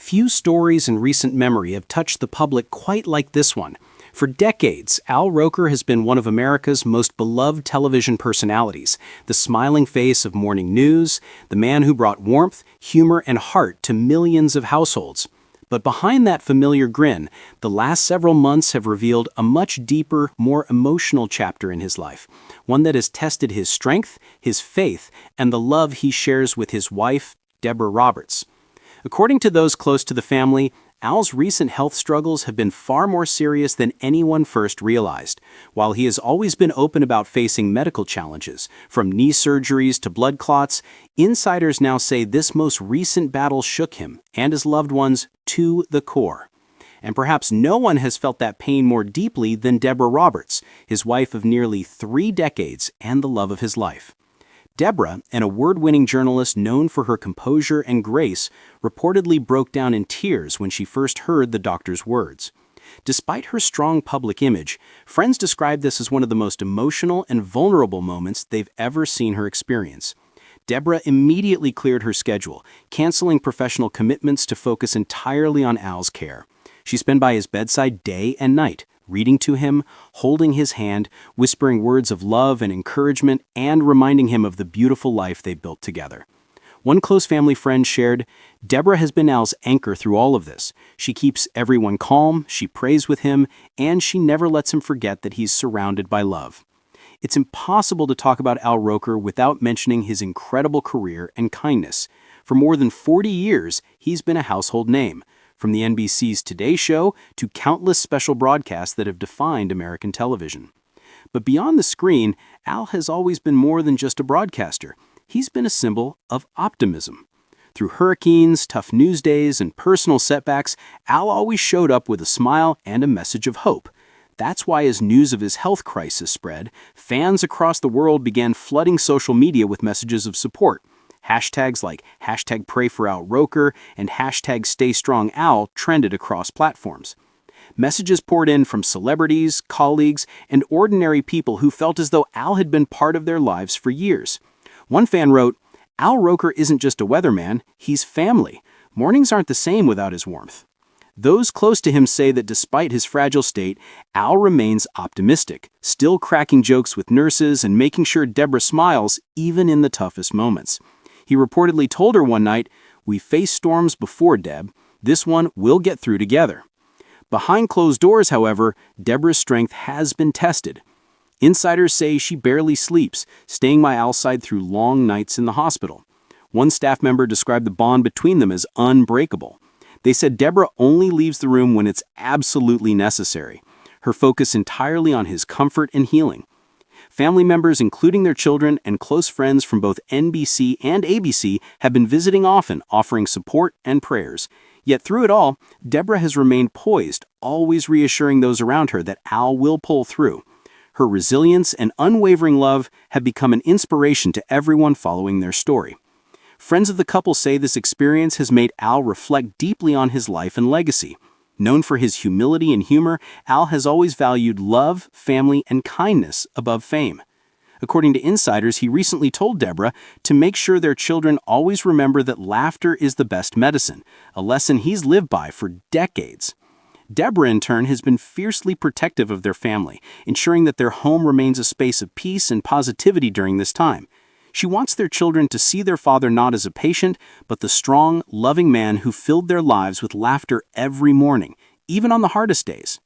Few stories in recent memory have touched the public quite like this one. For decades, Al Roker has been one of America's most beloved television personalities, the smiling face of morning news, the man who brought warmth, humor, and heart to millions of households. But behind that familiar grin, the last several months have revealed a much deeper, more emotional chapter in his life, one that has tested his strength, his faith, and the love he shares with his wife, Deborah Roberts. According to those close to the family, Al's recent health struggles have been far more serious than anyone first realized. While he has always been open about facing medical challenges, from knee surgeries to blood clots, insiders now say this most recent battle shook him and his loved ones to the core. And perhaps no one has felt that pain more deeply than Deborah Roberts, his wife of nearly 3 decades and the love of his life. Deborah, an award-winning journalist known for her composure and grace, reportedly broke down in tears when she first heard the doctor's words. Despite her strong public image, friends described this as one of the most emotional and vulnerable moments they've ever seen her experience. Deborah immediately cleared her schedule, canceling professional commitments to focus entirely on Al's care. She's been by his bedside day and night, reading to him, holding his hand, whispering words of love and encouragement, and reminding him of the beautiful life they built together. One close family friend shared, "Deborah has been Al's anchor through all of this. She keeps everyone calm, she prays with him, and she never lets him forget that he's surrounded by love." It's impossible to talk about Al Roker without mentioning his incredible career and kindness. For more than 40 years, he's been a household name, from the NBC's Today Show to countless special broadcasts that have defined American television. But beyond the screen, Al has always been more than just a broadcaster. He's been a symbol of optimism. Through hurricanes, tough news days, and personal setbacks, Al always showed up with a smile and a message of hope. That's why as news of his health crisis spread, fans across the world began flooding social media with messages of support. Hashtags like #PrayForAlRoker and #StayStrongAl trended across platforms. Messages poured in from celebrities, colleagues, and ordinary people who felt as though Al had been part of their lives for years. One fan wrote, "Al Roker isn't just a weatherman, he's family. Mornings aren't the same without his warmth." Those close to him say that despite his fragile state, Al remains optimistic, still cracking jokes with nurses and making sure Deborah smiles even in the toughest moments. He reportedly told her one night, "We faced storms before, Deb. This one we'll get through together." Behind closed doors, however, Deborah's strength has been tested. Insiders say she barely sleeps, staying by Al's side through long nights in the hospital. One staff member described the bond between them as unbreakable. They said Deborah only leaves the room when it's absolutely necessary, her focus entirely on his comfort and healing. Family members, including their children and close friends from both NBC and ABC, have been visiting often, offering support and prayers. Yet through it all, Deborah has remained poised, always reassuring those around her that Al will pull through. Her resilience and unwavering love have become an inspiration to everyone following their story. Friends of the couple say this experience has made Al reflect deeply on his life and legacy. Known for his humility and humor, Al has always valued love, family, and kindness above fame. According to insiders, he recently told Deborah to make sure their children always remember that laughter is the best medicine, a lesson he's lived by for decades. Deborah, in turn, has been fiercely protective of their family, ensuring that their home remains a space of peace and positivity during this time. She wants their children to see their father not as a patient, but the strong, loving man who filled their lives with laughter every morning, even on the hardest days.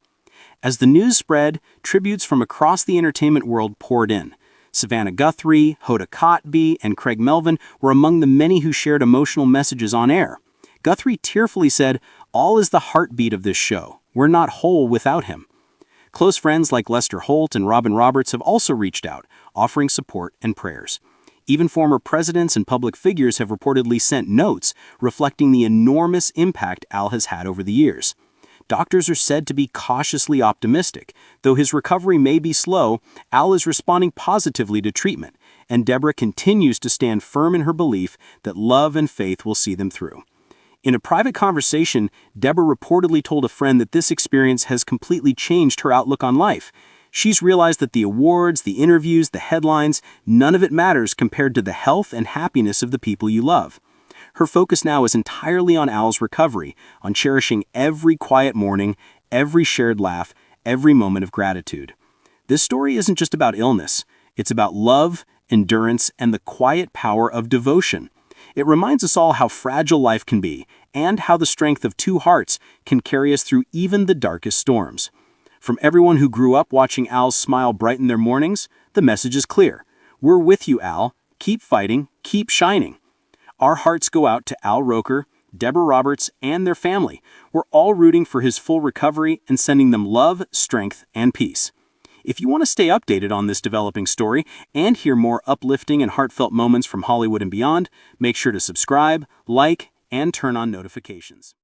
As the news spread, tributes from across the entertainment world poured in. Savannah Guthrie, Hoda Kotb, and Craig Melvin were among the many who shared emotional messages on air. Guthrie tearfully said, "All is the heartbeat of this show. We're not whole without him." Close friends like Lester Holt and Robin Roberts have also reached out, offering support and prayers. Even former presidents and public figures have reportedly sent notes reflecting the enormous impact Al has had over the years. Doctors are said to be cautiously optimistic. Though his recovery may be slow, Al is responding positively to treatment, and Deborah continues to stand firm in her belief that love and faith will see them through. In a private conversation, Deborah reportedly told a friend that this experience has completely changed her outlook on life. She's realized that the awards, the interviews, the headlines, none of it matters compared to the health and happiness of the people you love. Her focus now is entirely on Al's recovery, on cherishing every quiet morning, every shared laugh, every moment of gratitude. This story isn't just about illness. It's about love, endurance, and the quiet power of devotion. It reminds us all how fragile life can be, and how the strength of two hearts can carry us through even the darkest storms. From everyone who grew up watching Al's smile brighten their mornings, the message is clear. We're with you, Al. Keep fighting, keep shining. Our hearts go out to Al Roker, Deborah Roberts, and their family. We're all rooting for his full recovery and sending them love, strength, and peace. If you want to stay updated on this developing story and hear more uplifting and heartfelt moments from Hollywood and beyond, make sure to subscribe, like, and turn on notifications.